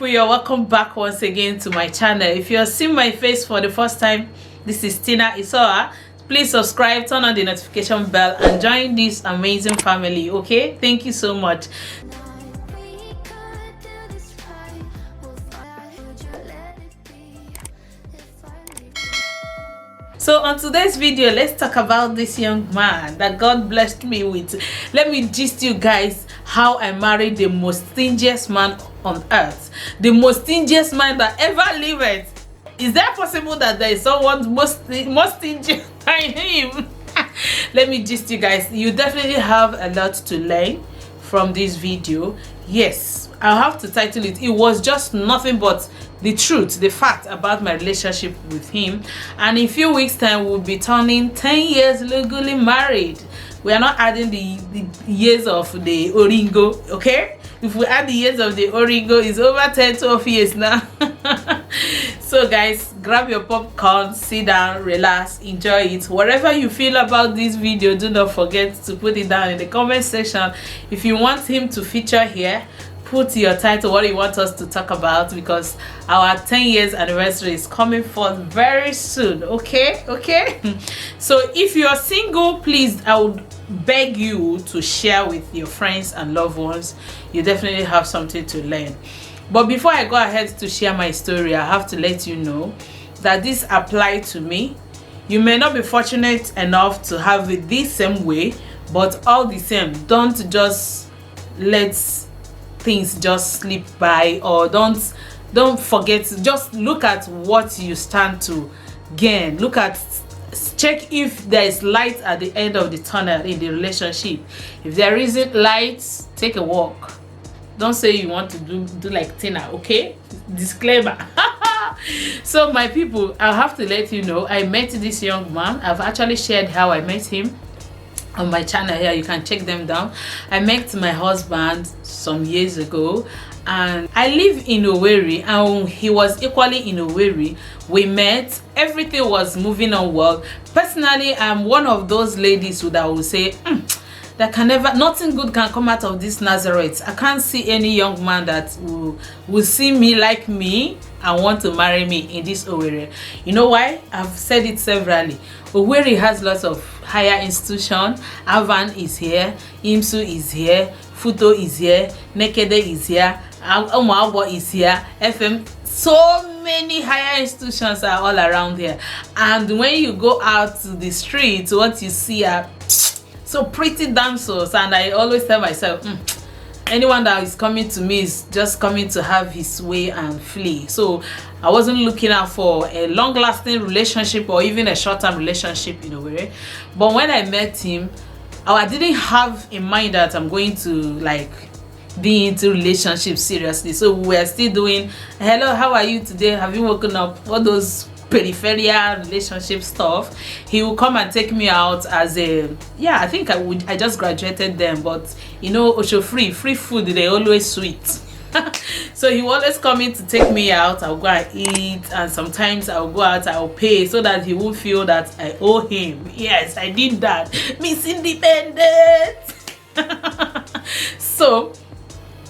people, you're welcome back once again to my channel. If you're seeing my face for the first time, this is Isoa. Please subscribe, turn on the notification bell, and join this amazing family. Okay, thank you so much. So on today's video, let's talk about this young man that God blessed me with. Let me gist you guys how I married the most stingiest man on earth, the most stingiest man that ever lived. Is there possible that there is someone more stingy than him? Let me gist you guys. You definitely have a lot to learn from this video. Yes, I'll have to title it. It was just nothing but the truth, the fact about my relationship with him. And in a few weeks time, we'll be turning 10 years legally married. We are not adding the years of the Oringo, okay? If we add the years of the Oringo, it's over 10-12 years now. So guys, grab your popcorn, sit down, relax, enjoy it. Whatever you feel about this video, do not forget to put it down in the comment section. If you want him to feature here, put your title, what you want us to talk about, because our 10 years anniversary is coming forth very soon. Okay. So if you're single, please, I would beg you to share with your friends and loved ones. You definitely have something to learn. But before I go ahead to share my story, I have to let you know that this applies to me. You may not be fortunate enough to have it this same way, but all the same, don't just let things just slip by, or don't forget. Just look at what you stand to gain. Check if there is light at the end of the tunnel in the relationship. If there isn't light, take a walk. Don't say you want to do like Tina, okay? Disclaimer. So my people, I have to let you know, I met this young man. I've actually shared how I met him on my channel here. You can check them down. I met my husband some years ago, and I live in Owerri, and he was equally in Owerri. We met, everything was moving on well. Personally, I'm one of those ladies that will say, that can never, nothing good can come out of this Nazareth. I can't see any young man that will see me like me and want to marry me in this Owerri. You know why? I've said it severally. Owerri has lots of higher institutions. Avan is here, IMSU is here, Futo is here, Nekede is here, Omoagbo is here, FM. So many higher institutions are all around here. And when you go out to the streets, what you see are so pretty damsels. And I always tell myself, anyone that is coming to me is just coming to have his way and flee. So I wasn't looking out for a long-lasting relationship or even a short-term relationship in a way. But when I met him, I didn't have in mind that I'm going to like be into relationships seriously. So we were still doing, hello, how are you today? Have you woken up? All those peripheral relationship stuff. He will come and take me out as a, I think I just graduated then, but you know, Osho free food, they always sweet. So he will always come in to take me out. I'll go and eat, and sometimes I'll go out, I'll pay, so that he will feel that I owe him. Yes, I did that. Miss Independent. So,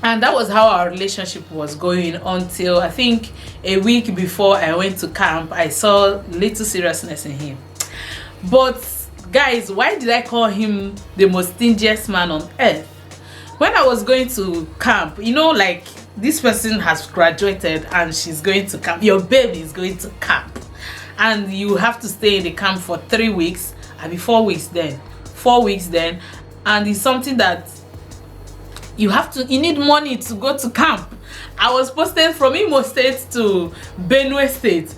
and that was how our relationship was going until I think a week before I went to camp. I saw little seriousness in him. But guys, why did I call him the most stingiest man on earth? When I was going to camp, you know, like this person has graduated and she's going to camp. Your baby is going to camp, and you have to stay in the camp for 3 weeks. I mean 4 weeks then. 4 weeks then. And it's something that you need money to go to camp. I was posted from Imo State to Benue State,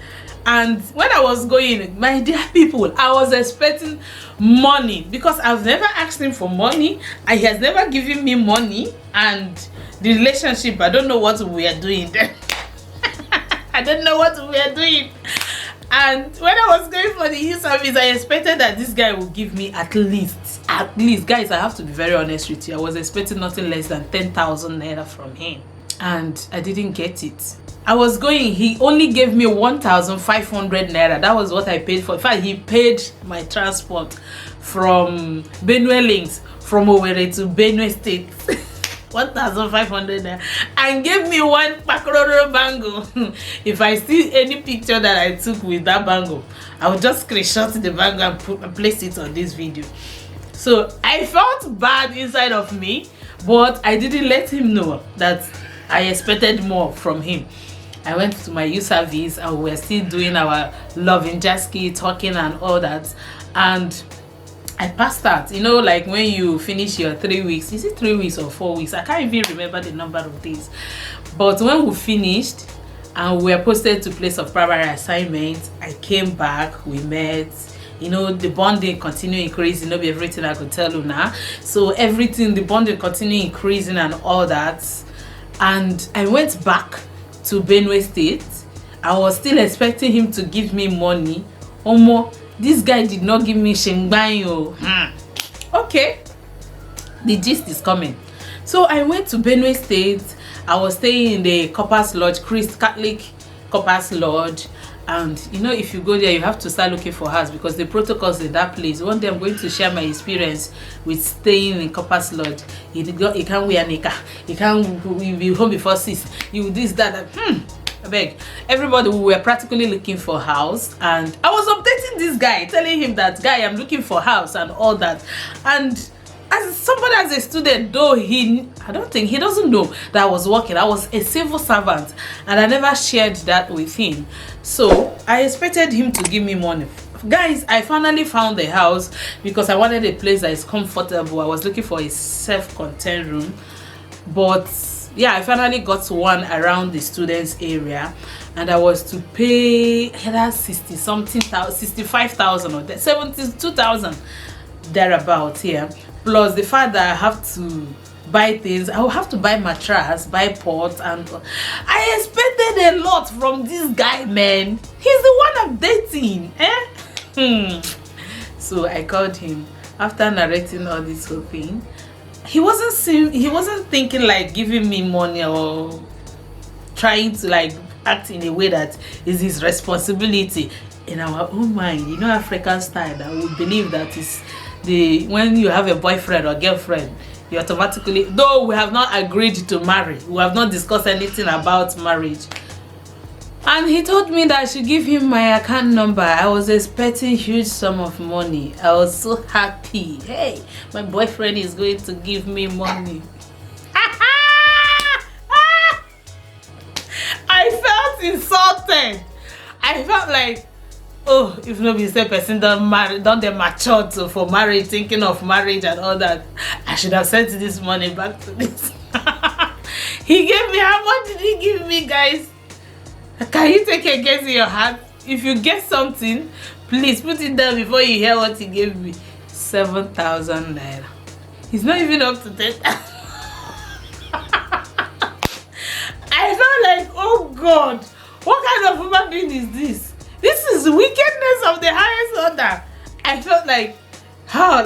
and when I was going, my dear people, I was expecting money, because I've never asked him for money and he has never given me money. And the relationship, I don't know what we are doing there. I don't know what we are doing. And when I was going for the youth service, I expected that this guy would give me at least, guys, I have to be very honest with you, I was expecting nothing less than 10,000 naira from him, and I didn't get it. I was going, he only gave me 1,500 naira. That was what I paid for. In fact, he paid my transport from Benue Links, from Owerri to Benue State. 1,500 naira, and gave me one pakororo bangle. If I see any picture that I took with that bangle, I will just screenshot the bangle and place it on this video. So I felt bad inside of me, but I didn't let him know that I expected more from him. I went to my youth service and we were still doing our loving jaski, talking and all that, and I passed out. You know, like when you finish your 3 weeks, is it 3 weeks or 4 weeks? I can't even remember the number of days. But when we finished and we were posted to place of primary assignment, I came back, we met. You know, the bonding continue increasing, not be everything I could tell you now. So everything, the bonding continue increasing and all that. And I went back to Benue State. I was still expecting him to give me money. Omo, this guy did not give me shengbanyo. Okay, the gist is coming. So I went to Benue State. I was staying in the Corpus Lodge, Christ Catholic Corpus Lodge. And you know, if you go there, you have to start looking for house because the protocols in that place. One day I'm going to share my experience with staying in Corpus Lodge. You can't wear nika, you can't be home before 6, you this, that. I beg. Everybody, we were practically looking for house, and I was updating this guy, telling him that, guy, I'm looking for house and all that. And as somebody, as a student, though I don't think he doesn't know that I was working. I was a civil servant and I never shared that with him. So I expected him to give me money. Guys, I finally found the house because I wanted a place that is comfortable. I was looking for a self-contained room, but yeah, I finally got one around the students area, and I was to pay either 60 something, 65,000 or 72,000 thereabout here. Plus the fact that I have to buy things, I will have to buy mattress, buy pots, and I expected a lot from this guy, man. He's the one I'm dating, So I called him after narrating all this whole thing. He wasn't thinking like giving me money or trying to like act in a way that is his responsibility. In our own mind, you know, African style, that we believe that is when you have a boyfriend or girlfriend, you automatically, though we have not agreed to marry, we have not discussed anything about marriage. And he told me that I should give him my account number. I was expecting huge sum of money. I was so happy. Hey, my boyfriend is going to give me money. I felt insulted. I felt like, oh, if nobody say person don't they mature for marriage, thinking of marriage and all that, I should have sent this money back to this. He gave me, how much did he give me, guys? Can you take a guess in your heart? If you get something, please put it down before you hear what he gave me. 7,000 naira. He's not even up to 10,000. I felt like, oh God, what kind of human being is this? This is wickedness of the highest order. I felt like,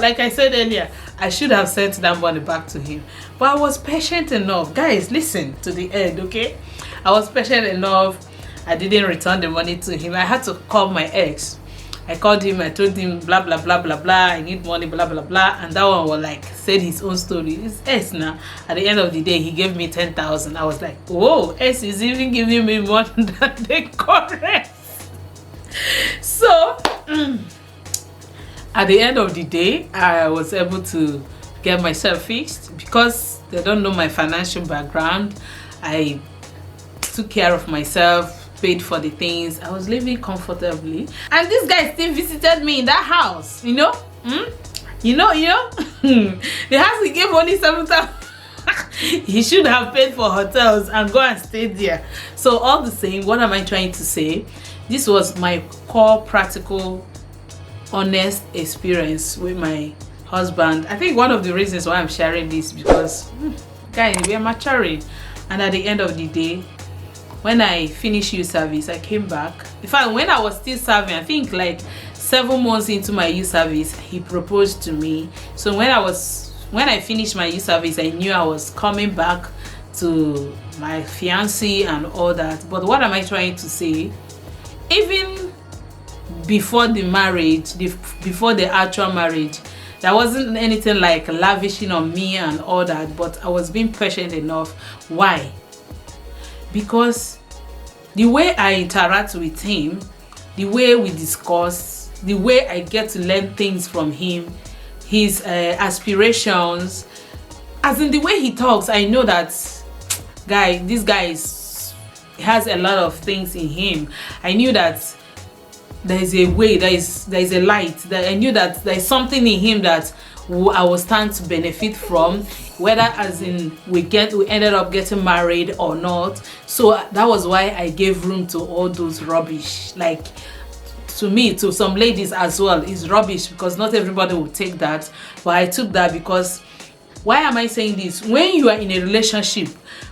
like I said earlier, I should have sent that money back to him. But I was patient enough. Guys, listen to the end, okay? I was patient enough. I didn't return the money to him. I had to call my ex. I called him, I told him blah blah blah blah blah, I need money, blah blah blah, and that one was like said his own story. His ex now, at the end of the day, he gave me 10,000. I was like, oh, ex is even giving me more than the correct. So at the end of the day, I was able to get myself fixed because they don't know my financial background. I took care of myself, paid for the things. I was living comfortably, and this guy still visited me in that house. You know, the house he gave only 7,000. He should have paid for hotels and go and stay there. So all the same, what am I trying to say? This was my core practical honest experience with my husband. I think one of the reasons why I'm sharing this because guys, we are maturing, and at the end of the day, when I finished youth service, I came back. In fact, when I was still serving, I think like 7 months into my youth service, he proposed to me. So when I finished my youth service, I knew I was coming back to my fiancé and all that. But what am I trying to say? Even before the marriage, before the actual marriage, There wasn't anything like lavishing on me and all that, but I was being patient enough. Why? Because the way I interact with him, the way we discuss, the way I get to learn things from him, his aspirations, as in the way he talks, I know that this guy has a lot of things in him. I knew that there is a way, there is a light, that I knew that there is something in him that I will stand to benefit from, whether as in we ended up getting married or not. So that was why I gave room to all those rubbish. Like, to me, to some ladies as well, is rubbish, because not everybody will take that, but I took that. Because why am I saying this? When you are in a relationship,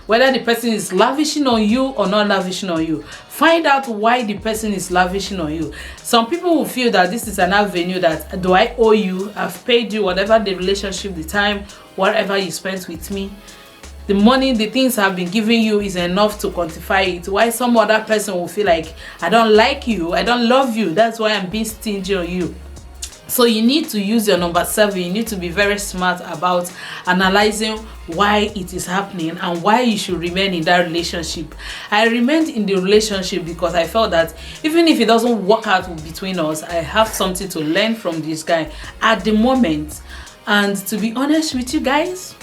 whether the person is lavishing on you or not lavishing on you, find out why the person is lavishing on you. Some people will feel that this is an avenue that, do I owe you? I've paid you whatever the relationship, the time, whatever you spent with me. The money, the things I've been giving you is enough to quantify it. Why some other person will feel like, I don't like you, I don't love you, that's why I'm being stingy on you. So you need to use your number 7. You need to be very smart about analyzing why it is happening and why you should remain in that relationship. I remained in the relationship because I felt that even if it doesn't work out between us, I have something to learn from this guy at the moment. And to be honest with you guys,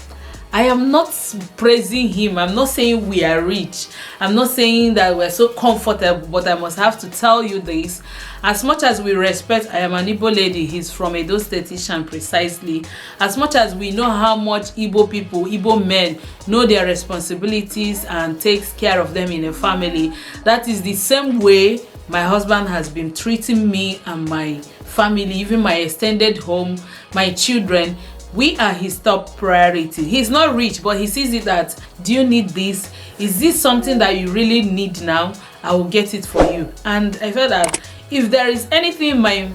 I am not praising him. I'm not saying we are rich. I'm not saying that we're so comfortable, but I must have to tell you this. As much as we respect, I am an Igbo lady, he's from Edo State, Ishan precisely. As much as we know how much Igbo people, Igbo men know their responsibilities and takes care of them in a family, that is the same way my husband has been treating me and my family, even my extended home, my children. We are his top priority. He's not rich, but he sees it that, do you need this? Is this something that you really need now? I will get it for you. And I felt that if there is anything my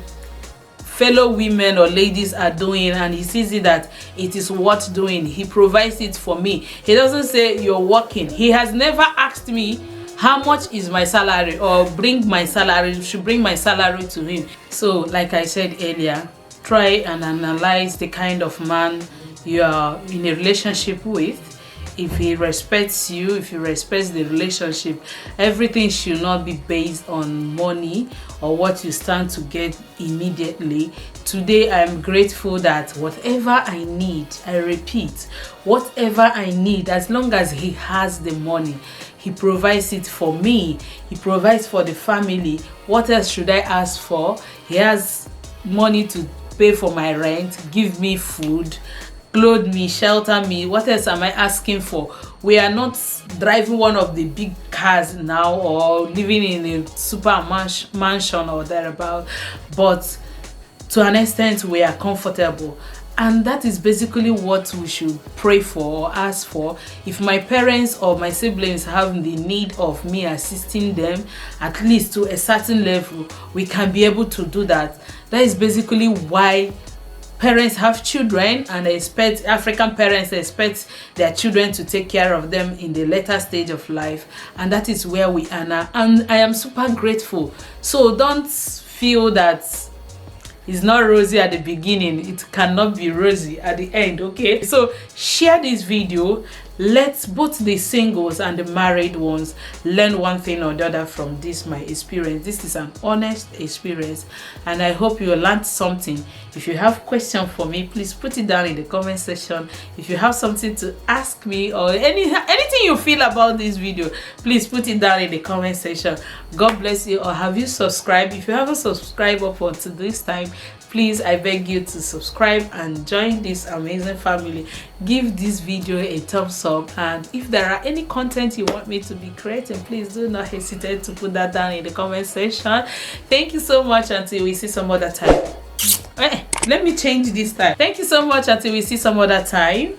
fellow women or ladies are doing and he sees it that it is worth doing, he provides it for me. He doesn't say you're working. He has never asked me how much is my salary or bring my salary, should bring my salary to him. So like I said earlier, try and analyze the kind of man you are in a relationship with. If he respects you, if he respects the relationship, everything should not be based on money or what you stand to get immediately. Today I am grateful that whatever I need, I repeat, whatever I need, as long as he has the money, he provides it for me, he provides for the family. What else should I ask for? He has money to pay for my rent, give me food, clothe me, shelter me. What else am I asking for? We are not driving one of the big cars now or living in a super mansion or thereabout, but to an extent we are comfortable. And that is basically what we should pray for or ask for. If my parents or my siblings have the need of me assisting them, at least to a certain level, we can be able to do that. That is basically why parents have children, and African parents expect their children to take care of them in the later stage of life. And that is where we are now. And I am super grateful. So don't feel that it's not rosy at the beginning, it cannot be rosy at the end, okay? So share this video. Let both the singles and the married ones learn one thing or the other from this, my experience. This is an honest experience, and I hope you learned something. If you have questions for me, please put it down in the comment section. If you have something to ask me or anything you feel about this video, please put it down in the comment section. God bless you. Or have you subscribed? If you haven't subscribed up until this time, please, I beg you to subscribe and join this amazing family. Give this video a thumbs up, and if there are any content you want me to be creating, please do not hesitate to put that down in the comment section. Thank you so much. Until we see some other time. Let me change this time. Thank you so much. Until we see some other time.